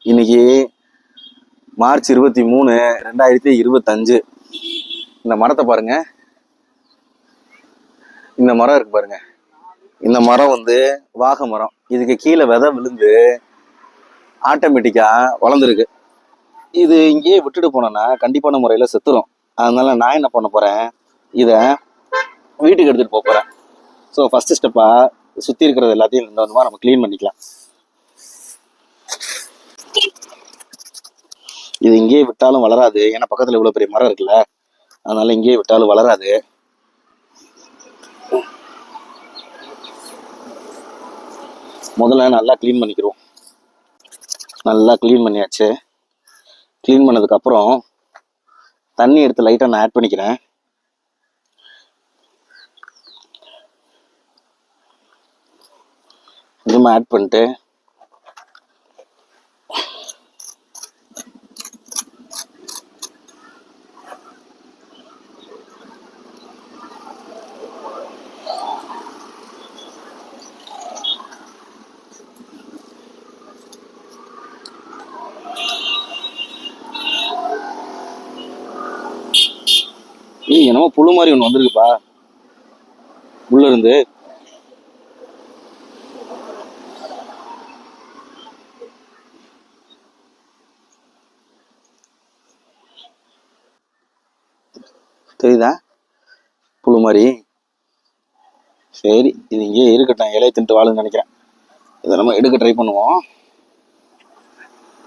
இன்னைக்கு மார்ச் 23, 2025. இந்த மரத்தை பாருங்க. இந்த மரம் இருக்கு பாருங்க. இந்த மரம் வாகை மரம். இதுக்கு கீழே விதை விழுந்து ஆட்டோமேட்டிக்கா வளர்ந்துருக்கு. இது இங்கேயே விட்டுட்டு போனோன்னா கண்டிப்பான முறையில செத்துரும். அதனால நான் என்ன பண்ண போறேன், இதை வீட்டுக்கு எடுத்துட்டு போறேன். ஸோ ஃபர்ஸ்ட் ஸ்டெப்பா சுத்தி இருக்கிறது எல்லாத்தையும் நம்ம கிளீன் பண்ணிக்கலாம். இது இங்கேயே விட்டாலும் வளராது, ஏன்னா பக்கத்துல இவ்வளவு பெரிய மரம் இருக்குல்ல, அதனால இங்கேயே விட்டாலும் வளராது. முதல்ல நல்லா க்ளீன் பண்ணிக்கிறோம். நல்லா க்ளீன் பண்ணியாச்சு. க்ளீன் பண்ணதுக்கு அப்புறம் தண்ணி எடுத்து லைட்டா நான் ஆட் பண்ணிக்கிறேன். கொஞ்சமா ஆட் பண்ணிட்டு என்னமோ புழு மாதிரி ஒன்று வந்திருக்குப்பா உள்ள இருந்து. தெரியுதா புழு மாதிரி? சரி, இது இங்கேயே இருக்கட்டும், இலையை தின்ட்டு வாழுன்னு நினைக்கிறேன். இதை நம்ம எடுக்க ட்ரை பண்ணுவோம்.